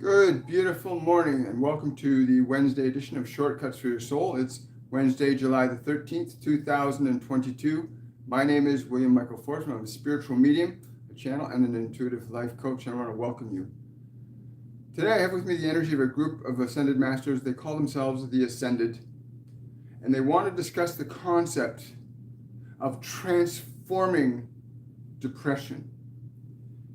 Good, beautiful morning, and welcome to the Wednesday edition of Shortcuts for Your Soul. It's Wednesday, July the 13th, 2022. My name is William Michael Forsman. I'm a spiritual medium, a channel, and an intuitive life coach, and I want to welcome you. Today, I have with me the energy of a group of ascended masters. They call themselves the Ascended, and they want to discuss the concept of transforming depression.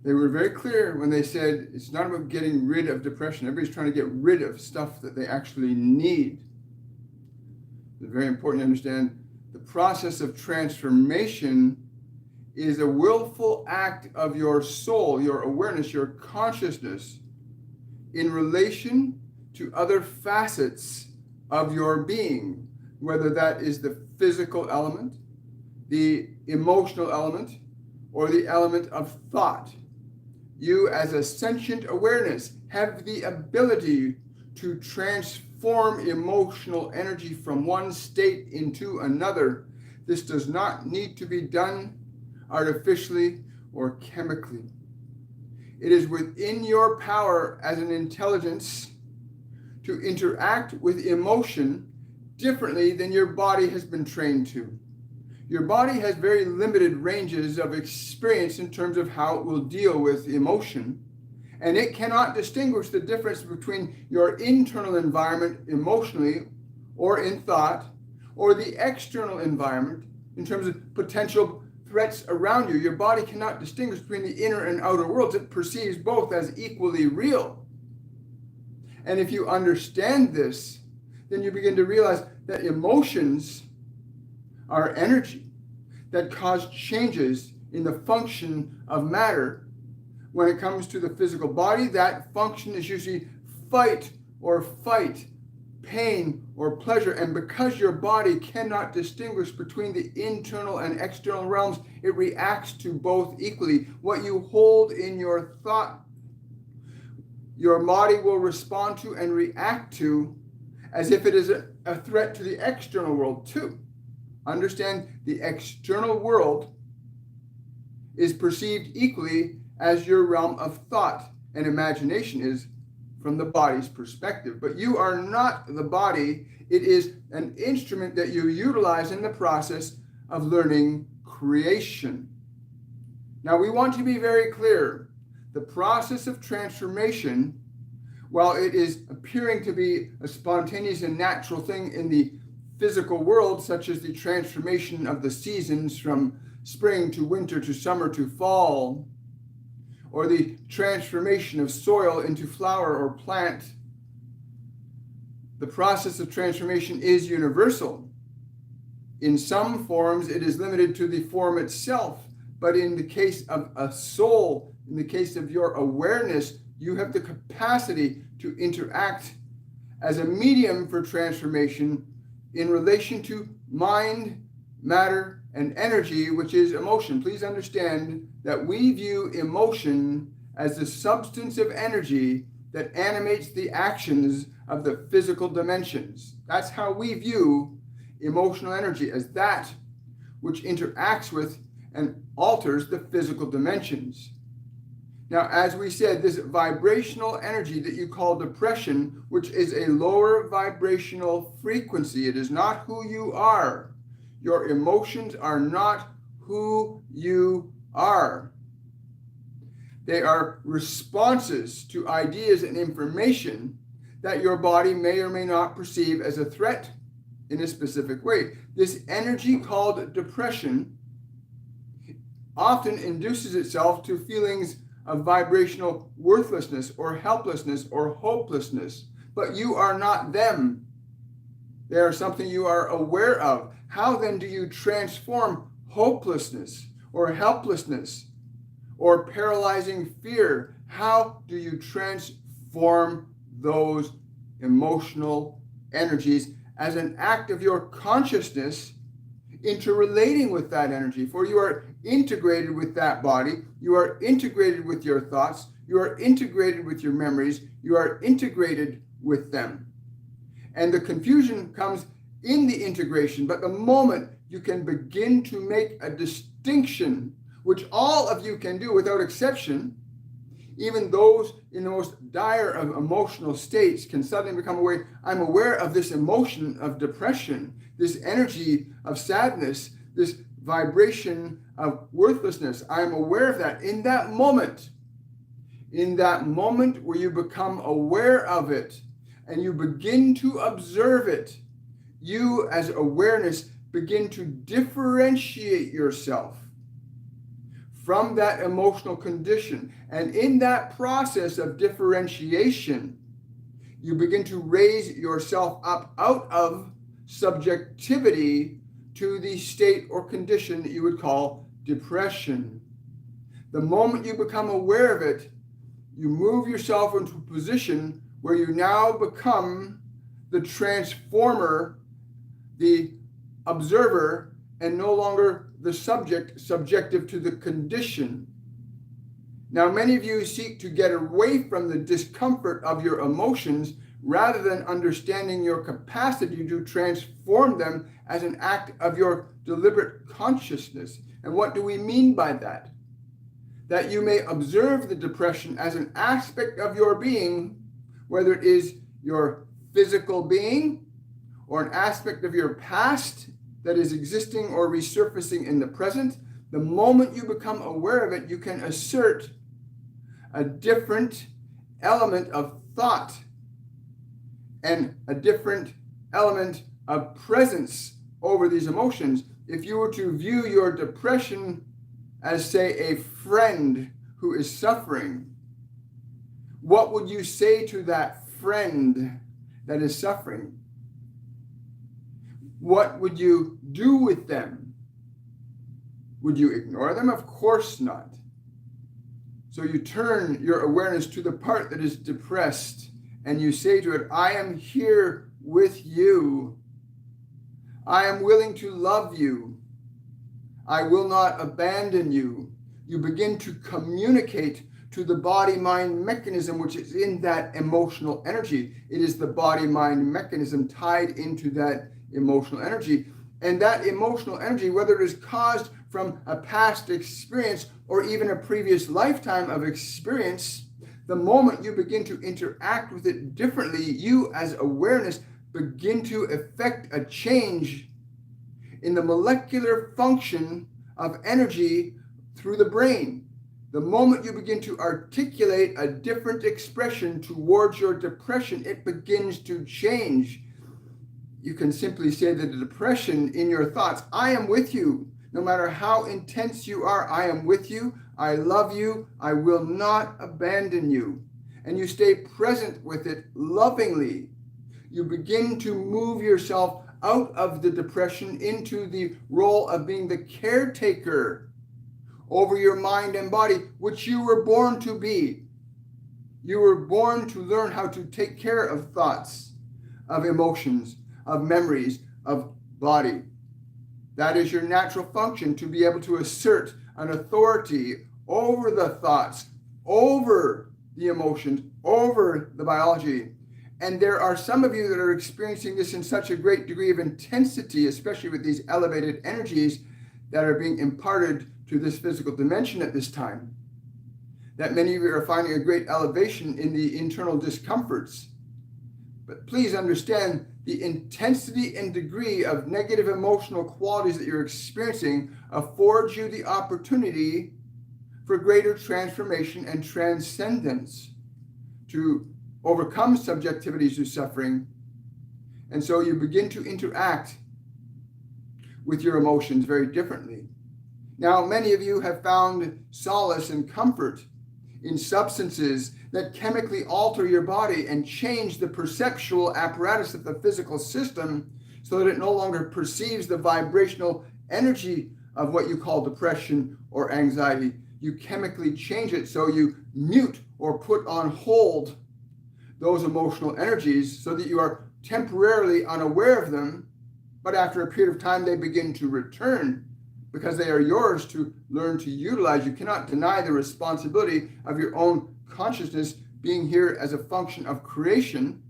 They were very clear when they said it's not about getting rid of depression. Everybody's trying to get rid of stuff that they actually need. It's very important to understand the process of transformation is a willful act of your soul, your awareness, your consciousness in relation to other facets of your being, whether that is the physical element, the emotional element, or the element of thought. You, as a sentient awareness, have the ability to transform emotional energy from one state into another. This does not need to be done artificially or chemically. It is within your power as an intelligence to interact with emotion differently than your body has been trained to. Your body has very limited ranges of experience in terms of how it will deal with emotion, and it cannot distinguish the difference between your internal environment emotionally or in thought, or the external environment in terms of potential threats around you. Your body cannot distinguish between the inner and outer worlds. It perceives both as equally real. And if you understand this, then you begin to realize that emotions are energy that cause changes in the function of matter. When it comes to the physical body, that function is usually fight or fight, pain or pleasure. And because your body cannot distinguish between the internal and external realms, it reacts to both equally. What you hold in your thought, your body will respond to and react to as if it is a threat to the external world too. Understand, the external world is perceived equally as your realm of thought and imagination is from the body's perspective. But you are not the body. It is an instrument that you utilize in the process of learning creation. Now, we want to be very clear. The process of transformation, while it is appearing to be a spontaneous and natural thing in the physical world, such as the transformation of the seasons from spring to winter to summer to fall, or the transformation of soil into flower or plant, the process of transformation is universal. In some forms, it is limited to the form itself, but in the case of a soul, in the case of your awareness, you have the capacity to interact as a medium for transformation in relation to mind, matter, and energy, which is emotion. Please understand that we view emotion as the substance of energy that animates the actions of the physical dimensions. That's how we view emotional energy, as that which interacts with and alters the physical dimensions. Now, as we said, this vibrational energy that you call depression, which is a lower vibrational frequency, it is not who you are. Your emotions are not who you are. They are responses to ideas and information that your body may or may not perceive as a threat in a specific way. This energy called depression often induces itself to feelings of vibrational worthlessness or helplessness or hopelessness, but you are not them. They are something you are aware of. How then do you transform hopelessness or helplessness or paralyzing fear? How do you transform those emotional energies as an act of your consciousness into relating with that energy? For you are integrated with that body, you are integrated with your thoughts, you are integrated with your memories, you are integrated with them. And the confusion comes in the integration, but the moment you can begin to make a distinction, which all of you can do without exception, Even those in the most dire of emotional states can suddenly become aware. I'm aware of this emotion of depression, this energy of sadness, this vibration of worthlessness. I'm aware of that in that moment. In that moment where you become aware of it and you begin to observe it, you as awareness begin to differentiate yourself from that emotional condition. And in that process of differentiation, you begin to raise yourself up out of subjectivity to the state or condition that you would call depression. The moment you become aware of it, you move yourself into a position where you now become the transformer, the observer, and no longer the subject, subjective to the condition. Now, many of you seek to get away from the discomfort of your emotions rather than understanding your capacity to transform them as an act of your deliberate consciousness. And what do we mean by that? That you may observe the depression as an aspect of your being, whether it is your physical being or an aspect of your past that is existing or resurfacing in the present. The moment you become aware of it, you can assert a different element of thought and a different element of presence over these emotions. If you were to view your depression as, say, a friend who is suffering, what would you say to that friend that is suffering? What would you do with them? Would you ignore them? Of course not. So you turn your awareness to the part that is depressed and you say to it, I am here with you. I am willing to love you. I will not abandon you. You begin to communicate to the body-mind mechanism which is in that emotional energy. It is the body-mind mechanism tied into that emotional energy. And that emotional energy, whether it is caused from a past experience or even a previous lifetime of experience, the moment you begin to interact with it differently, you as awareness begin to effect a change in the molecular function of energy through the brain. The moment you begin to articulate a different expression towards your depression, it begins to change. You can simply say that the depression in your thoughts, I am with you. No matter how intense you are, I am with you. I love you. I will not abandon you. And you stay present with it lovingly. You begin to move yourself out of the depression into the role of being the caretaker over your mind and body, which you were born to be. You were born to learn how to take care of thoughts, of emotions, of memories, of body. That is your natural function, to be able to assert an authority over the thoughts, over the emotions, over the biology. And there are some of you that are experiencing this in such a great degree of intensity, especially with these elevated energies that are being imparted to this physical dimension at this time, that many of you are finding a great elevation in the internal discomforts. But please understand, the intensity and degree of negative emotional qualities that you're experiencing affords you the opportunity for greater transformation and transcendence, to overcome subjectivity to suffering. And so you begin to interact with your emotions very differently. Now, many of you have found solace and comfort in substances that chemically alter your body and change the perceptual apparatus of the physical system so that it no longer perceives the vibrational energy of what you call depression or anxiety. You chemically change it so you mute or put on hold those emotional energies so that you are temporarily unaware of them, but after a period of time they begin to return because they are yours to learn to utilize. You cannot deny the responsibility of your own consciousness being here as a function of creation.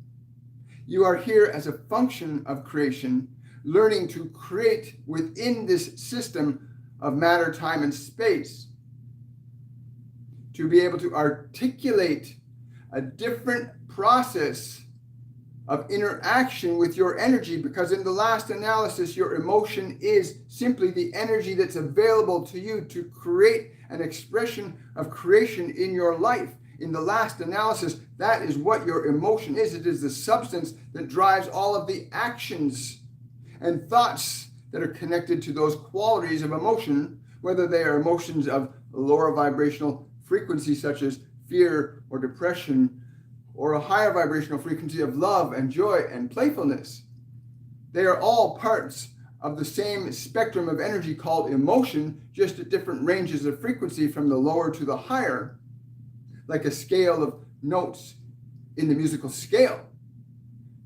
You are here as a function of creation, learning to create within this system of matter, time, and space. to be able to articulate a different process of interaction with your energy, because in the last analysis, your emotion is simply the energy that's available to you to create an expression of creation in your life. In the last analysis, that is what your emotion is. It is the substance that drives all of the actions and thoughts that are connected to those qualities of emotion, whether they are emotions of lower vibrational frequency such as fear or depression, or a higher vibrational frequency of love and joy and playfulness. They are all parts of the same spectrum of energy called emotion, just at different ranges of frequency from the lower to the higher, like a scale of notes in the musical scale.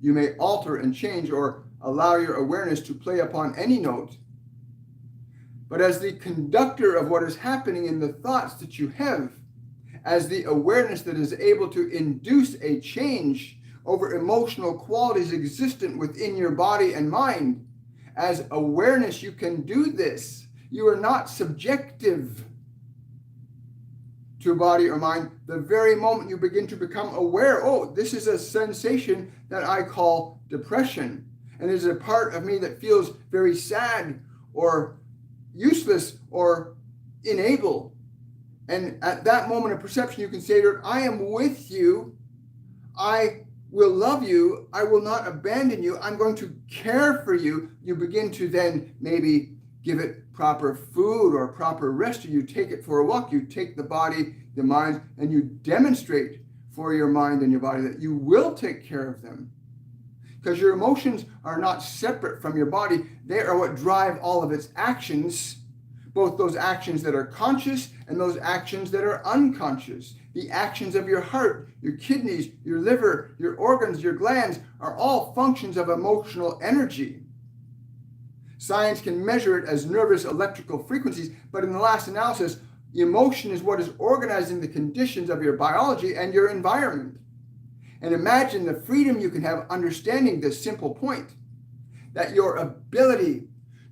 You may alter and change or allow your awareness to play upon any note. But as the conductor of what is happening in the thoughts that you have, as the awareness that is able to induce a change over emotional qualities existent within your body and mind, as awareness, you can do this. You are not subjective to body or mind. The very moment you begin to become aware, oh, this is a sensation that I call depression, and it is a part of me that feels very sad or useless or unable. And at that moment of perception, you can say to it, I am with you. I will love you. I will not abandon you. I'm going to care for you. You begin to then maybe give it proper food or proper rest, or you take it for a walk. You take the body, the mind, and you demonstrate for your mind and your body that you will take care of them. Because your emotions are not separate from your body. They are what drive all of its actions, both those actions that are conscious and those actions that are unconscious. The actions of your heart, your kidneys, your liver, your organs, your glands are all functions of emotional energy. Science can measure it as nervous electrical frequencies, but in the last analysis, emotion is what is organizing the conditions of your biology and your environment. And imagine the freedom you can have understanding this simple point, that your ability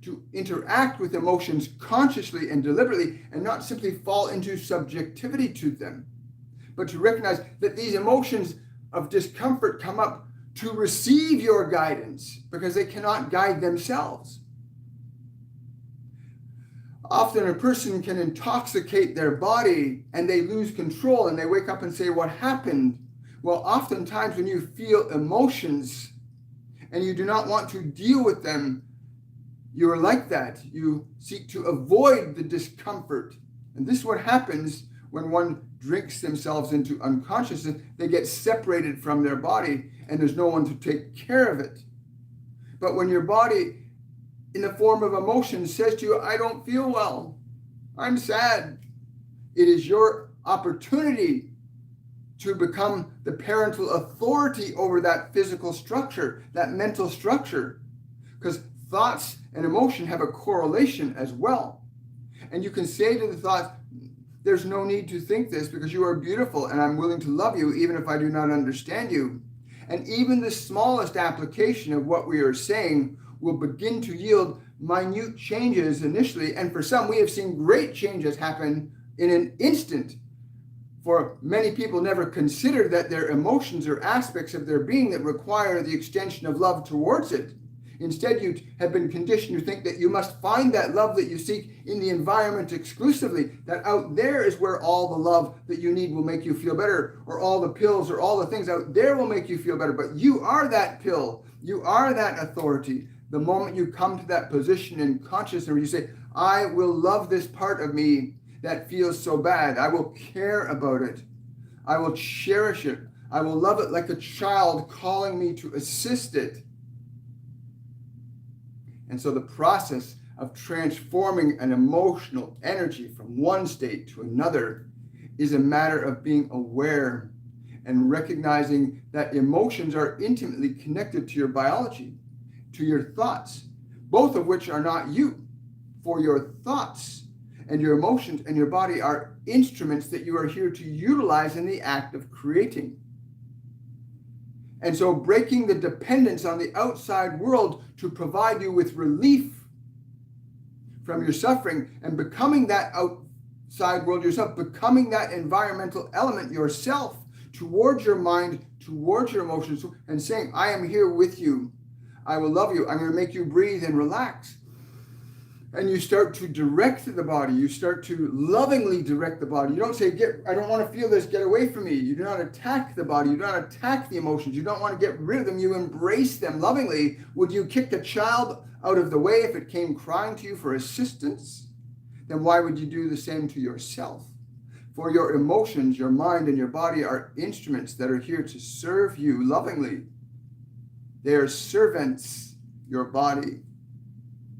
to interact with emotions consciously and deliberately and not simply fall into subjectivity to them, but to recognize that these emotions of discomfort come up to receive your guidance because they cannot guide themselves. Often a person can intoxicate their body and they lose control and they wake up and say, what happened? Well, oftentimes when you feel emotions and you do not want to deal with them, you are like that. You seek to avoid the discomfort. And this is what happens when one drinks themselves into unconsciousness. They get separated from their body and there's no one to take care of it. But when your body, in the form of emotion, says to you, I don't feel well, I'm sad, it is your opportunity to become the parental authority over that physical structure, that mental structure. Because thoughts and emotion have a correlation as well. And you can say to the thoughts, there's no need to think this because you are beautiful and I'm willing to love you even if I do not understand you. And even the smallest application of what we are saying will begin to yield minute changes initially. And for some, we have seen great changes happen in an instant. For many people never consider that their emotions are aspects of their being that require the extension of love towards it. Instead, you have been conditioned to think that you must find that love that you seek in the environment exclusively, that out there is where all the love that you need will make you feel better, or all the pills or all the things out there will make you feel better. But you are that pill. You are that authority. The moment you come to that position in consciousness where you say, I will love this part of me that feels so bad. I will care about it. I will cherish it. I will love it like a child calling me to assist it. And so the process of transforming an emotional energy from one state to another is a matter of being aware and recognizing that emotions are intimately connected to your biology, to your thoughts, both of which are not you. For your thoughts and your emotions and your body are instruments that you are here to utilize in the act of creating. And so breaking the dependence on the outside world to provide you with relief from your suffering and becoming that outside world yourself, becoming that environmental element yourself towards your mind, towards your emotions, and saying, I am here with you. I will love you. I'm going to make you breathe and relax. And you start to direct the body. You start to lovingly direct the body. You don't say, I don't want to feel this, get away from me. You do not attack the body. You do not attack the emotions. You don't want to get rid of them. You embrace them lovingly. Would you kick a child out of the way if it came crying to you for assistance? Then why would you do the same to yourself? For your emotions, your mind, and your body are instruments that are here to serve you lovingly. They are servants, your body,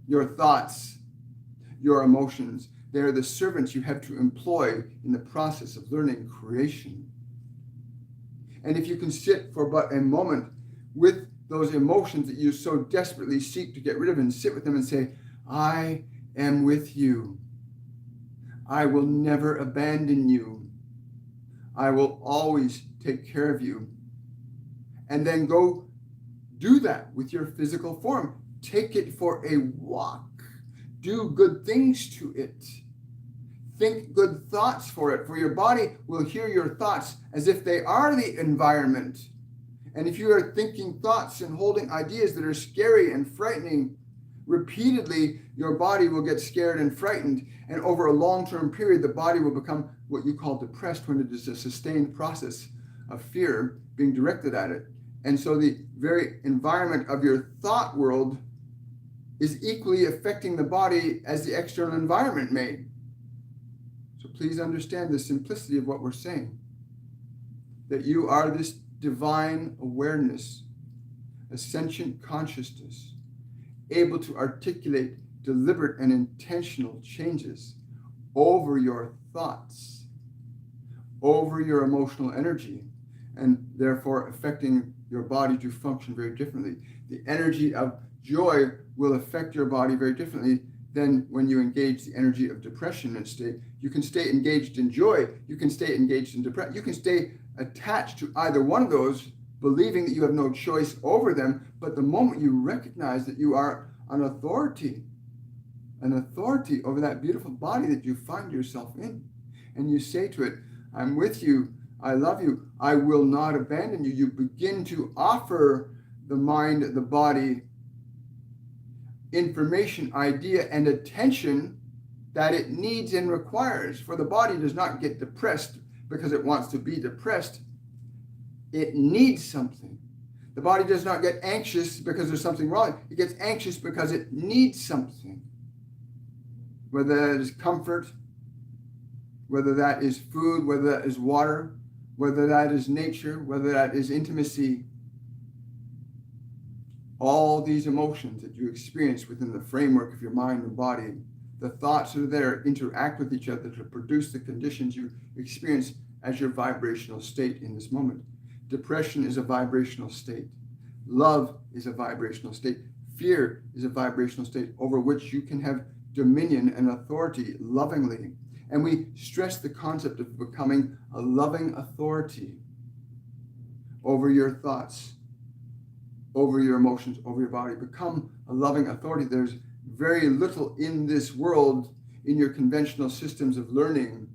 your thoughts, your emotions. They are the servants you have to employ in the process of learning creation. And if you can sit for but a moment with those emotions that you so desperately seek to get rid of and sit with them and say, I am with you. I will never abandon you. I will always take care of you. And then go do that with your physical form. Take it for a walk. Do good things to it. Think good thoughts for it, for your body will hear your thoughts as if they are the environment. And if you are thinking thoughts and holding ideas that are scary and frightening, repeatedly, your body will get scared and frightened. And over a long-term period, the body will become what you call depressed when it is a sustained process of fear being directed at it. And so the very environment of your thought world is equally affecting the body as the external environment may. So please understand the simplicity of what we're saying. That you are this divine awareness, a sentient consciousness, able to articulate deliberate and intentional changes over your thoughts, over your emotional energy, and therefore affecting your body to function very differently. The energy of joy will affect your body very differently than when you engage the energy of depression and stay. You can stay engaged in joy. You can stay engaged in depression. You can stay attached to either one of those, believing that you have no choice over them. But the moment you recognize that you are an authority over that beautiful body that you find yourself in, and you say to it, I'm with you, I love you, I will not abandon you. You begin to offer the mind, the body, information, idea, and attention that it needs and requires. For the body does not get depressed because it wants to be depressed. It needs something. The body does not get anxious because there's something wrong. It gets anxious because it needs something. Whether that is comfort, whether that is food, whether that is water, whether that is nature, whether that is intimacy. All these emotions that you experience within the framework of your mind and body, the thoughts that are there interact with each other to produce the conditions you experience as your vibrational state in this moment. Depression is a vibrational state. Love is a vibrational state. Fear is a vibrational state over which you can have dominion and authority lovingly. And we stress the concept of becoming a loving authority over your thoughts, over your emotions, over your body. Become a loving authority. There's very little in this world, in your conventional systems of learning,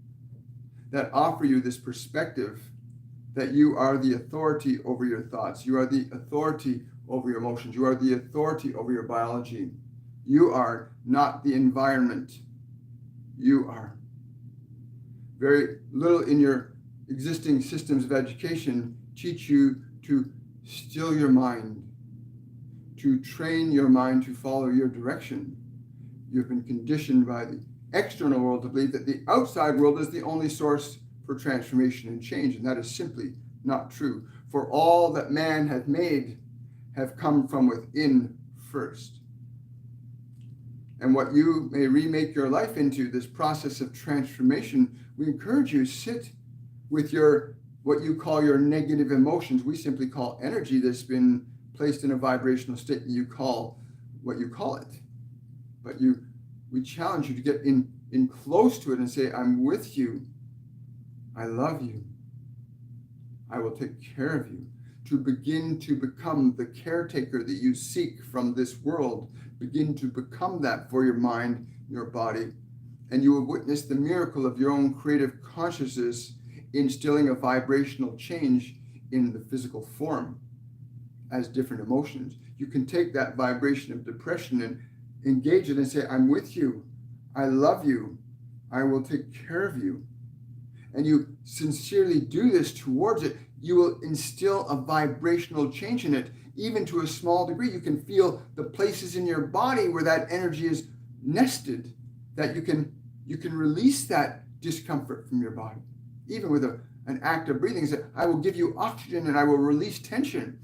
that offer you this perspective that you are the authority over your thoughts. You are the authority over your emotions. You are the authority over your biology. You are not the environment. You are. Very little in your existing systems of education teach you to still your mind, to train your mind to follow your direction. You've been conditioned by the external world to believe that the outside world is the only source for transformation and change, and that is simply not true. For all that man hath made have come from within first. And what you may remake your life into, this process of transformation, we encourage you to sit with your, what you call your negative emotions. We simply call energy that's been placed in a vibrational state that you call what you call it. But we challenge you to get in close to it and say, I'm with you. I love you. I will take care of you. To begin to become the caretaker that you seek from this world. Begin to become that for your mind, your body, and you will witness the miracle of your own creative consciousness instilling a vibrational change in the physical form as different emotions. You can take that vibration of depression and engage it and say, I'm with you. I love you. I will take care of you. And you sincerely do this towards it, you will instill a vibrational change in it, even to a small degree. You can feel the places in your body where that energy is nested, that you can release that discomfort from your body, even with an act of breathing. Say, I will give you oxygen and I will release tension.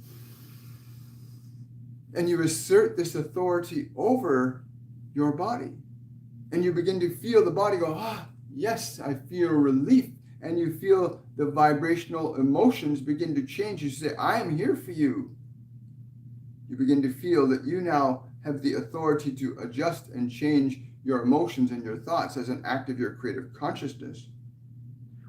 And you assert this authority over your body. And you begin to feel the body go, yes, I feel relief. And you feel the vibrational emotions begin to change. You say, I am here for you. You begin to feel that you now have the authority to adjust and change your emotions and your thoughts as an act of your creative consciousness,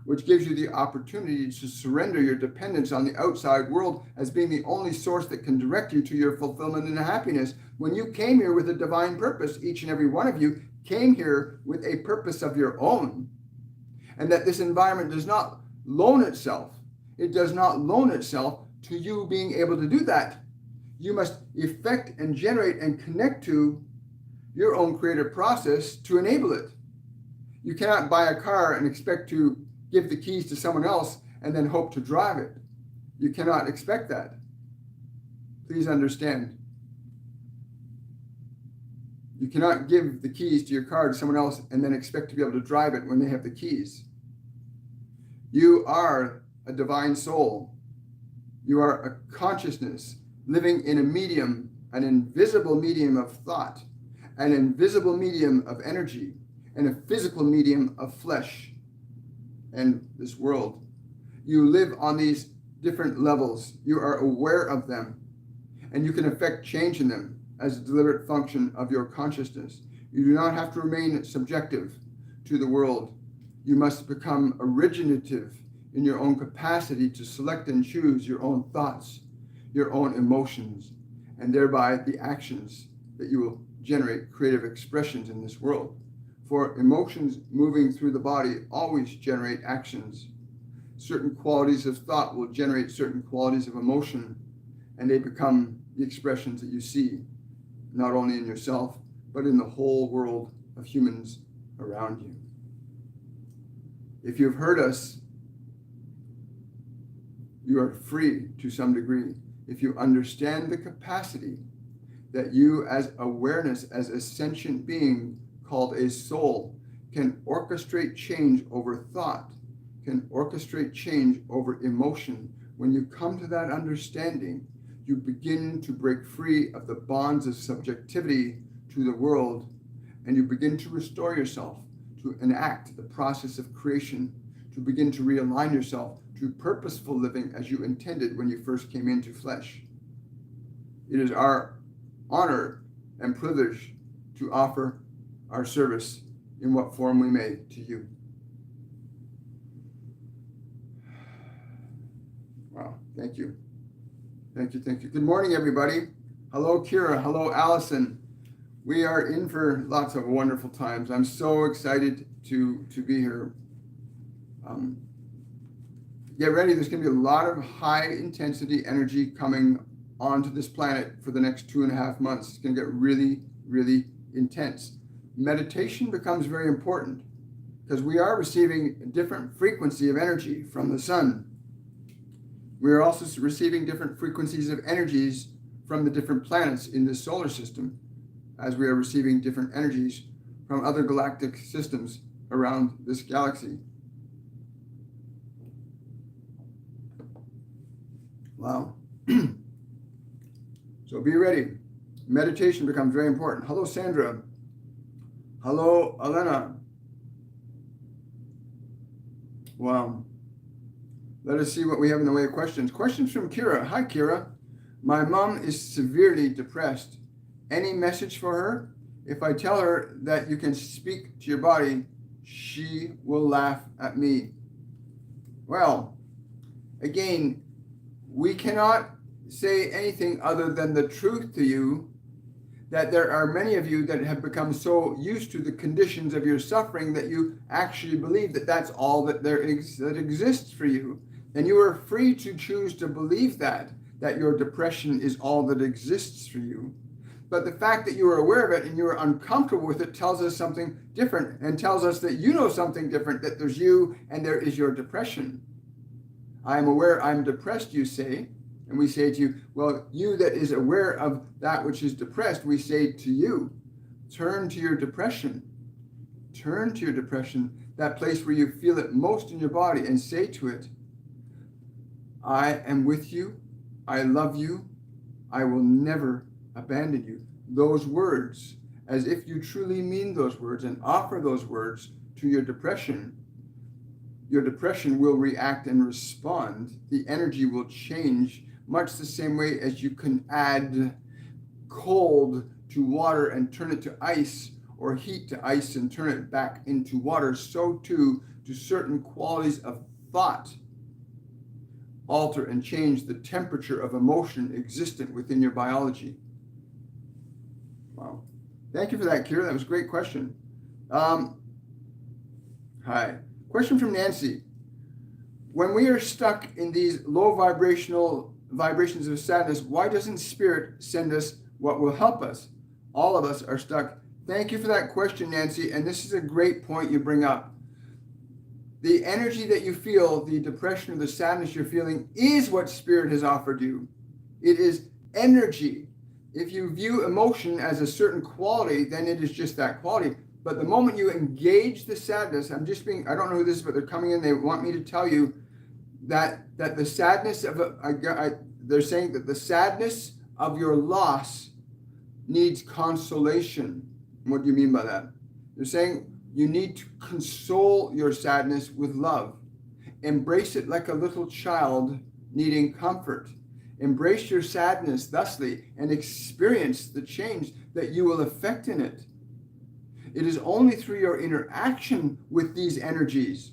which gives you the opportunity to surrender your dependence on the outside world as being the only source that can direct you to your fulfillment and happiness. When you came here with a divine purpose, each and every one of you came here with a purpose of your own, and that this environment does not loan itself. It does not loan itself to you being able to do that. You must effect and generate and connect to your own creative process to enable it. You cannot buy a car and expect to give the keys to someone else and then hope to drive it. You cannot expect that. Please understand. You cannot give the keys to your car to someone else and then expect to be able to drive it when they have the keys. You are a divine soul. You are a consciousness living in a medium, an invisible medium of thought, an invisible medium of energy, and a physical medium of flesh and this world. You live on these different levels. You are aware of them, and you can affect change in them as a deliberate function of your consciousness. You do not have to remain subjective to the world. You must become originative in your own capacity to select and choose your own thoughts, your own emotions, and thereby the actions that you will generate creative expressions in this world. For emotions moving through the body always generate actions. Certain qualities of thought will generate certain qualities of emotion, and they become the expressions that you see, not only in yourself, but in the whole world of humans around you. If you've heard us, you are free to some degree. If you understand the capacity that you as awareness, as a sentient being called a soul, can orchestrate change over thought, can orchestrate change over emotion. When you come to that understanding, you begin to break free of the bonds of subjectivity to the world, and you begin to restore yourself, to enact the process of creation, to begin to realign yourself to purposeful living as you intended when you first came into flesh. It is our honor and privilege to offer our service in what form we may to you. Wow, thank you. Thank you, thank you. Good morning, everybody. Hello, Kira. Hello, Allison. We are in for lots of wonderful times. I'm so excited to be here. Get ready. There's going to be a lot of high intensity energy coming onto this planet for the next 2.5 months. It's going to get really, really intense. Meditation becomes very important because we are receiving a different frequency of energy from the sun. We are also receiving different frequencies of energies from the different planets in this solar system, as we are receiving different energies from other galactic systems around this galaxy. Wow. So be ready. Meditation becomes very important. Hello, Sandra. Hello, Elena. Wow. Let us see what we have in the way of questions. Questions from Kira. Hi, Kira. My mom is severely depressed. Any message for her? If I tell her that you can speak to your body, she will laugh at me. Well, again, we cannot say anything other than the truth to you, that there are many of you that have become so used to the conditions of your suffering that you actually believe that that's all that that exists for you. And you are free to choose to believe that your depression is all that exists for you. But the fact that you are aware of it and you are uncomfortable with it tells us something different, and tells us that you know something different, that there's you and there is your depression. I am aware I'm depressed, you say. And we say to you, well, you that is aware of that which is depressed, we say to you, turn to your depression. Turn to your depression, that place where you feel it most in your body, and say to it, I am with you. I love you. I will never abandon you. Those words, as if you truly mean those words, and offer those words to your depression will react and respond. The energy will change, much the same way as you can add cold to water and turn it to ice, or heat to ice and turn it back into water. So too do certain qualities of thought alter and change the temperature of emotion existent within your biology. Wow. Thank you for that, Kira. That was a great question. Hi. Question from Nancy. When we are stuck in these low vibrations of sadness, why doesn't Spirit send us what will help us? All of us are stuck. Thank you for that question, Nancy. And this is a great point you bring up. The energy that you feel, the depression or the sadness you're feeling, is what Spirit has offered you. It is energy. If you view emotion as a certain quality, then it is just that quality. But the moment you engage the sadness, I don't know who this is, but they're coming in, they want me to tell you that the sadness of they're saying that the sadness of your loss needs consolation. What do you mean by that? They're saying you need to console your sadness with love. Embrace it like a little child needing comfort. Embrace your sadness thusly and experience the change that you will effect in it. It is only through your interaction with these energies,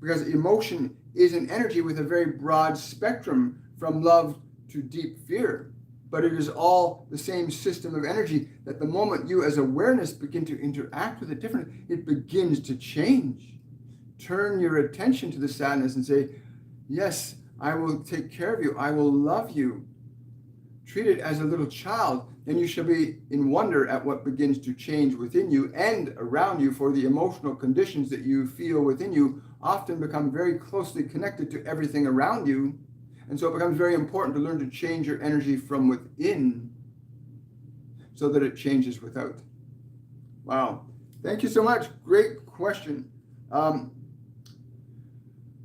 because emotion is an energy with a very broad spectrum from love to deep fear, but it is all the same system of energy, that the moment you as awareness begin to interact with it differently, it begins to change. Turn your attention to the sadness and say, yes, I will take care of you. I will love you. Treat it as a little child, and you shall be in wonder at what begins to change within you and around you, for the emotional conditions that you feel within you often become very closely connected to everything around you. And so it becomes very important to learn to change your energy from within so that it changes without. Wow. Thank you so much. Great question.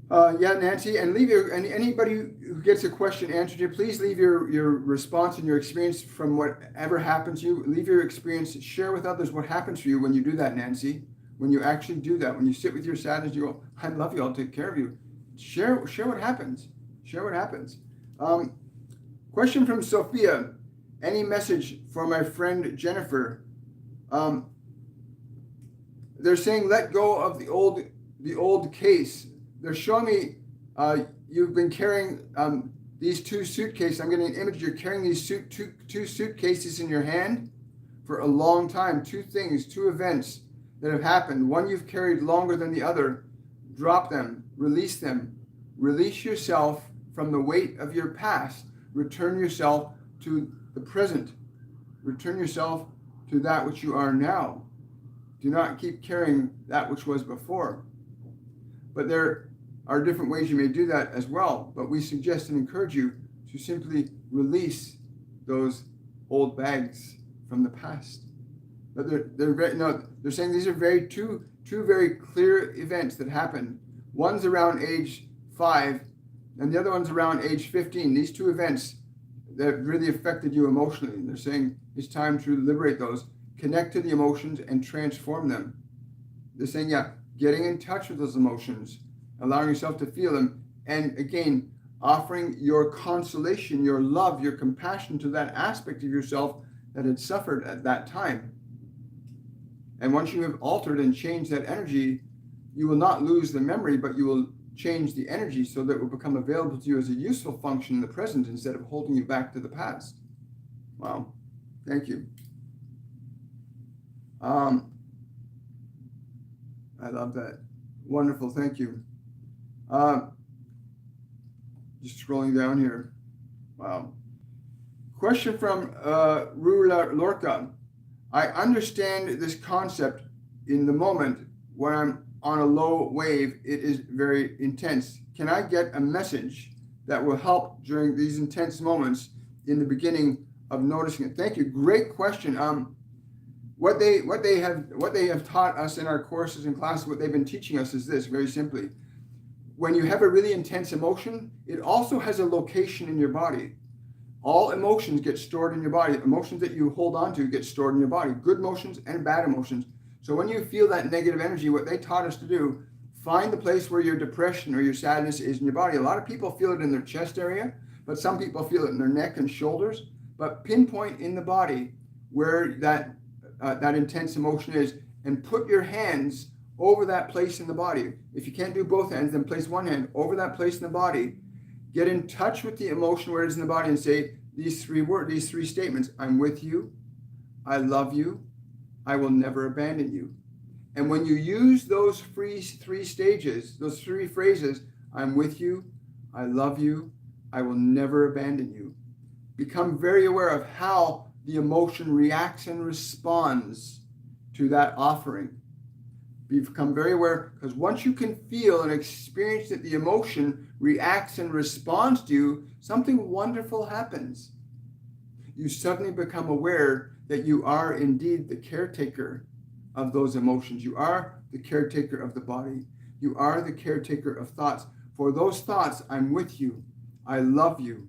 Nancy, and anybody who gets a question answered here, please leave your response and your experience from whatever happens to you. Leave your experience. Share with others what happens for you when you do that, Nancy. When you actually do that, when you sit with your sadness, you go, I love you, I'll take care of you. Share what happens. Share what happens. Question from Sophia. Any message for my friend Jennifer? They're saying let go of the old case. They're showing me you've been carrying these two suitcases. I'm getting an image. You're carrying these two suitcases in your hand for a long time. Two events that have happened. One you've carried longer than the other. Drop them. Release them. Release yourself from the weight of your past. Return yourself to the present. Return yourself to that which you are now. Do not keep carrying that which was before. But there are different ways you may do that as well. But we suggest and encourage you to simply release those old bags from the past. But they're saying these are two very clear events that happened. One's around age 5, and the other one's around age 15. These two events that really affected you emotionally. And they're saying it's time to liberate those, connect to the emotions, and transform them. They're saying, getting in touch with those emotions, allowing yourself to feel them, and again, offering your consolation, your love, your compassion to that aspect of yourself that had suffered at that time. And once you have altered and changed that energy, you will not lose the memory, but you will change the energy so that it will become available to you as a useful function in the present instead of holding you back to the past. Wow. Thank you. I love that. Wonderful. Thank you. Just scrolling down here. Wow. Question from Rula Lorca. I understand this concept in the moment when I'm on a low wave. It is very intense. Can I get a message that will help during these intense moments in the beginning of noticing it? Thank you. Great question. What they have taught us in our courses and classes, what they've been teaching us is this, very simply. When you have a really intense emotion, it also has a location in your body. All emotions get stored in your body. Emotions that you hold on to get stored in your body, good emotions and bad emotions. So when you feel that negative energy, what they taught us to do, find the place where your depression or your sadness is in your body. A lot of people feel it in their chest area, but some people feel it in their neck and shoulders. But pinpoint in the body where that intense emotion is, and put your hands over that place in the body. If you can't do both hands, then place one hand over that place in the body. Get in touch with the emotion where it is in the body and say these three statements. I'm with you. I love you. I will never abandon you. And when you use those three stages, those three phrases, I'm with you, I love you, I will never abandon you, become very aware of how the emotion reacts and responds to that offering. Become very aware, because once you can feel and experience that the emotion reacts and responds to you, something wonderful happens. You suddenly become aware that you are indeed the caretaker of those emotions. You are the caretaker of the body. You are the caretaker of thoughts. For those thoughts, I'm with you. I love you.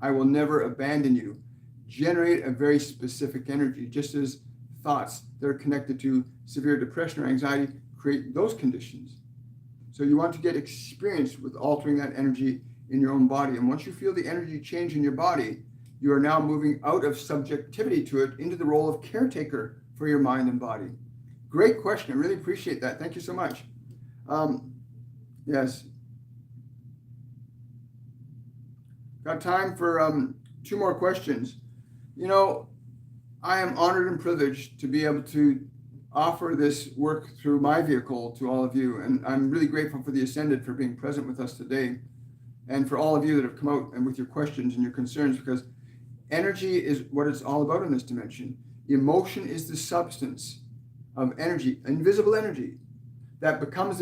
I will never abandon you. Generate a very specific energy, just as thoughts that are connected to severe depression or anxiety create those conditions. So you want to get experience with altering that energy in your own body. And once you feel the energy change in your body, you are now moving out of subjectivity to it into the role of caretaker for your mind and body. Great question. I really appreciate that. Thank you so much. Yes. Got time for 2 more questions. You know, I am honored and privileged to be able to offer this work through my vehicle to all of you. And I'm really grateful for the Ascended for being present with us today, and for all of you that have come out and with your questions and your concerns, because energy is what it's all about in this dimension. Emotion is the substance of energy, invisible energy, that becomes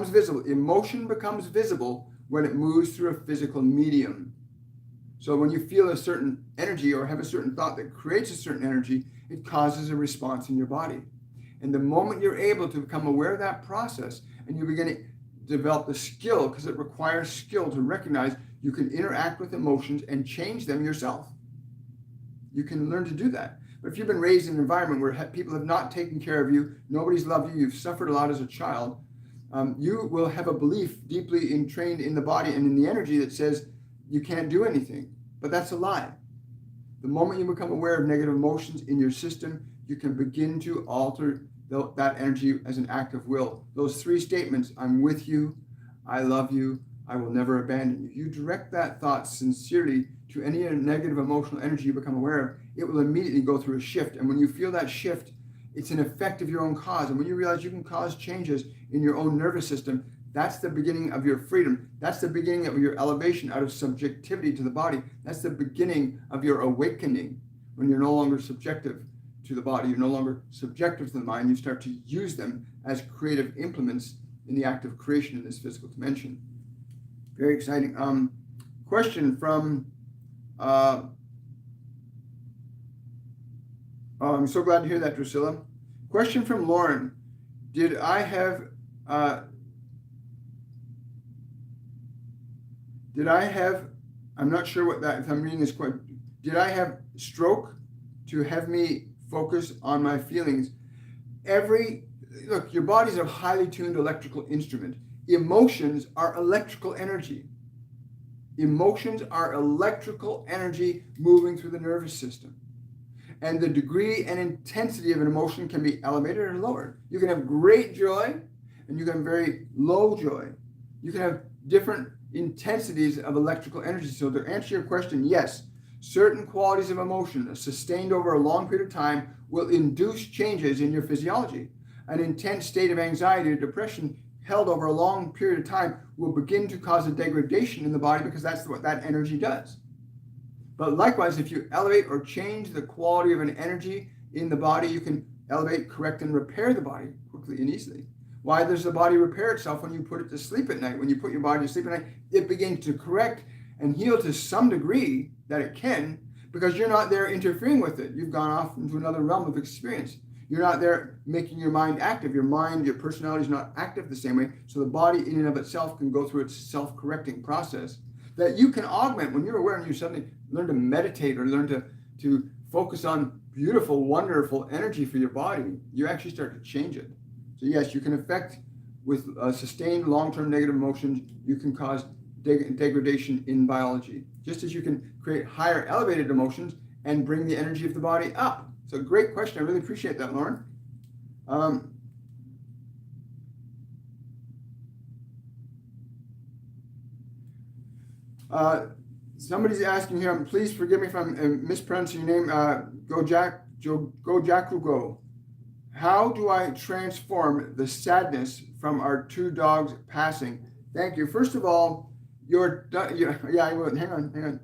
visible. Emotion becomes visible when it moves through a physical medium. So when you feel a certain energy or have a certain thought that creates a certain energy, it causes a response in your body. And the moment you're able to become aware of that process, and you begin to develop the skill, because it requires skill to recognize you can interact with emotions and change them yourself. You can learn to do that. But if you've been raised in an environment where people have not taken care of you, nobody's loved you, you've suffered a lot as a child, you will have a belief deeply entrained in the body and in the energy that says you can't do anything. But that's a lie. The moment you become aware of negative emotions in your system, you can begin to alter that energy as an act of will. Those 3 statements, I'm with you, I love you, I will never abandon you. You direct that thought sincerely to any negative emotional energy you become aware of, it will immediately go through a shift. And when you feel that shift, it's an effect of your own cause. And when you realize you can cause changes in your own nervous system, that's the beginning of your freedom. That's the beginning of your elevation out of subjectivity to the body. That's the beginning of your awakening, when you're no longer subjective to the body. You're no longer subjective to the mind. You start to use them as creative implements in the act of creation in this physical dimension. Very exciting. Question from, I'm so glad to hear that, Drusilla. Question from Lauren. I'm not sure what that, if I'm reading this question, did I have stroke to have me focus on my feelings? Look, your body's a highly tuned electrical instrument. Emotions are electrical energy. Emotions are electrical energy moving through the nervous system. And the degree and intensity of an emotion can be elevated or lowered. You can have great joy and you can have very low joy. You can have different intensities of electrical energy. So to answer your question, yes, certain qualities of emotion sustained over a long period of time will induce changes in your physiology. An intense state of anxiety or depression held over a long period of time will begin to cause a degradation in the body, because that's what that energy does. But likewise, if you elevate or change the quality of an energy in the body, you can elevate, correct, and repair the body quickly and easily. Why does the body repair itself when you put it to sleep at night? When you put your body to sleep at night, it begins to correct and heal to some degree that it can, because you're not there interfering with it. You've gone off into another realm of experience. You're not there making your mind active. Your mind, your personality is not active the same way. So the body in and of itself can go through its self-correcting process that you can augment when you're aware and you suddenly learn to meditate or learn to focus on beautiful, wonderful energy for your body. You actually start to change it. So yes, you can affect with sustained long-term negative emotions. You can cause degradation in biology, just as you can create higher elevated emotions and bring the energy of the body up. It's a great question. I really appreciate that, Lauren. Somebody's asking here, please forgive me if I'm mispronouncing your name, Gojakugo. How do I transform the sadness from our two dogs passing? Thank you. First of all, hang on.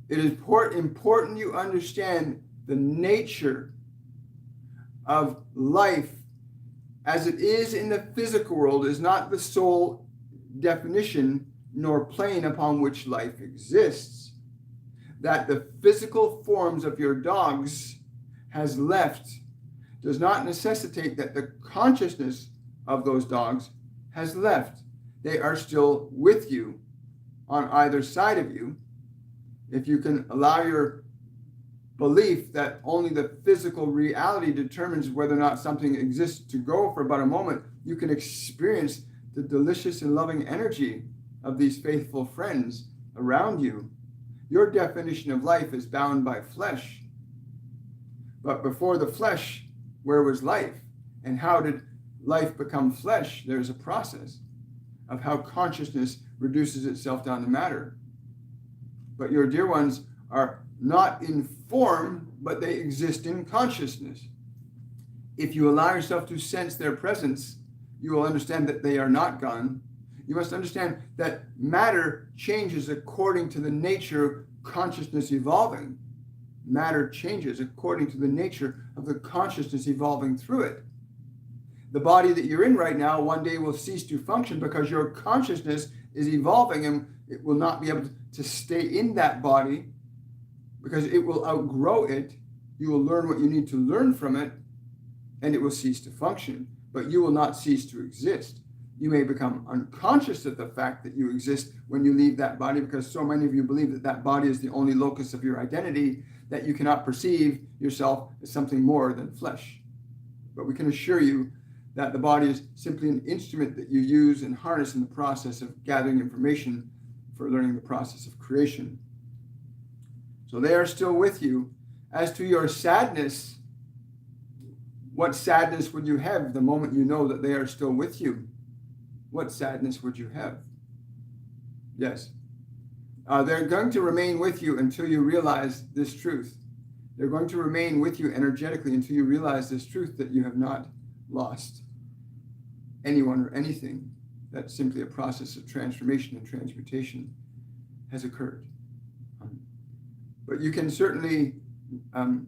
It is important you understand the nature of life as it is in the physical world is not the sole definition nor plane upon which life exists. That the physical forms of your dogs has left does not necessitate that the consciousness of those dogs has left. They are still with you on either side of you. If you can allow your belief that only the physical reality determines whether or not something exists to go for about a moment, you can experience the delicious and loving energy of these faithful friends around you. Your definition of life is bound by flesh. But before the flesh, where was life? And how did life become flesh? There's a process of how consciousness reduces itself down to matter. But your dear ones are not in form, but they exist in consciousness. If you allow yourself to sense their presence, you will understand that they are not gone. You must understand that matter changes according to the nature of consciousness evolving. Matter changes according to the nature of the consciousness evolving through it. The body that you're in right now one day will cease to function because your consciousness is evolving, and it will not be able to stay in that body because it will outgrow it. You will learn what you need to learn from it, and it will cease to function, but you will not cease to exist. You may become unconscious of the fact that you exist when you leave that body, because so many of you believe that that body is the only locus of your identity, that you cannot perceive yourself as something more than flesh. But we can assure you that the body is simply an instrument that you use and harness in the process of gathering information for learning the process of creation. So they are still with you. As to your sadness, what sadness would you have the moment you know that they are still with you? What sadness would you have? Yes. They're going to remain with you until you realize this truth. They're going to remain with you energetically until you realize this truth, that you have not lost anyone or anything. That simply a process of transformation and transmutation has occurred. But you can certainly,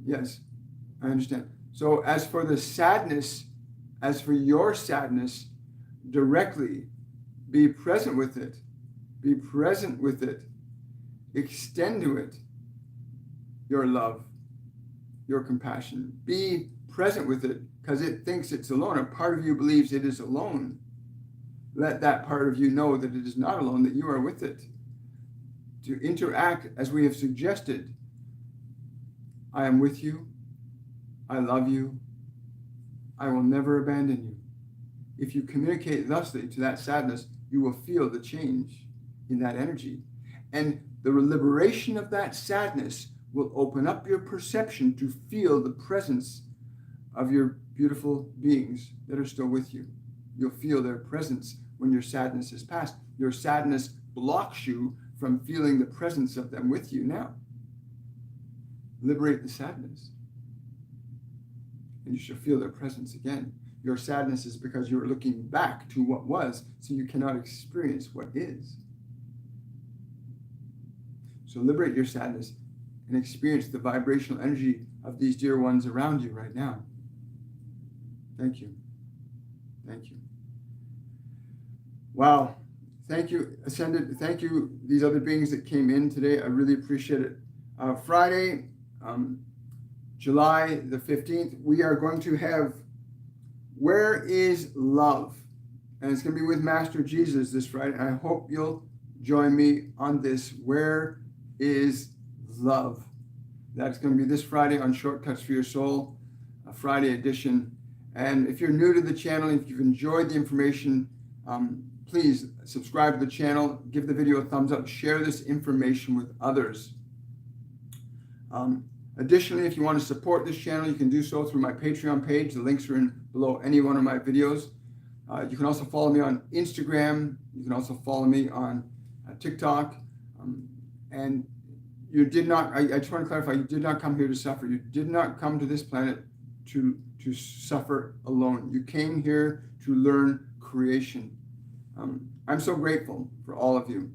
yes, I understand. So as for the sadness, as for your sadness, directly be present with it. Be present with it. Extend to it your love, your compassion. Be present with it because it thinks it's alone. A part of you believes it is alone. Let that part of you know that it is not alone, that you are with it. To interact as we have suggested. I am with you. I love you. I will never abandon you. If you communicate thusly to that sadness, you will feel the change in that energy. And the liberation of that sadness will open up your perception to feel the presence of your beautiful beings that are still with you. You'll feel their presence when your sadness is past. Your sadness blocks you from feeling the presence of them with you now. Liberate the sadness. And you shall feel their presence again. Your sadness is because you're looking back to what was, so you cannot experience what is. So liberate your sadness and experience the vibrational energy of these dear ones around you right now. Thank you. Thank you. Wow. Thank you, Ascended. Thank you, these other beings that came in today. I really appreciate it. Friday, July the 15th, we are going to have Where is Love? And it's going to be with Master Jesus this Friday. And I hope you'll join me on this Where is Love? That's going to be this Friday on Shortcuts for Your Soul, a Friday edition. And if you're new to the channel, if you've enjoyed the information, please subscribe to the channel, give the video a thumbs up, share this information with others. Additionally, if you want to support this channel, you can do so through my Patreon page. The links are in below any one of my videos. You can also follow me on Instagram. You can also follow me on TikTok. And you did not, I just want to clarify, you did not come here to suffer. You did not come to this planet to suffer alone. You came here to learn creation. I'm so grateful for all of you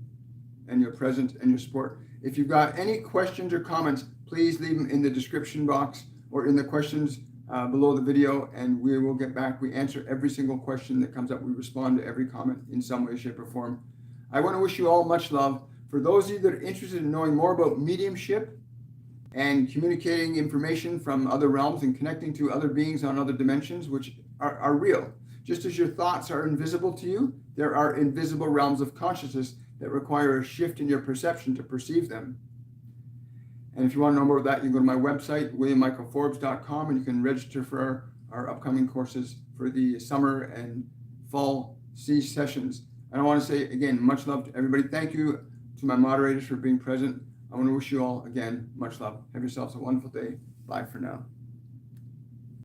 and your presence and your support. If you've got any questions or comments, please leave them in the description box or in the questions below the video, and we will get back. We answer every single question that comes up. We respond to every comment in some way, shape, or form. I want to wish you all much love. For those of you that are interested in knowing more about mediumship and communicating information from other realms and connecting to other beings on other dimensions, which are real. Just as your thoughts are invisible to you, there are invisible realms of consciousness that require a shift in your perception to perceive them. And if you want to know more about that, you can go to my website, williammichaelforbes.com, and you can register for our upcoming courses for the summer and fall sessions. And I want to say, again, much love to everybody. Thank you to my moderators for being present. I want to wish you all, again, much love. Have yourselves a wonderful day. Bye for now.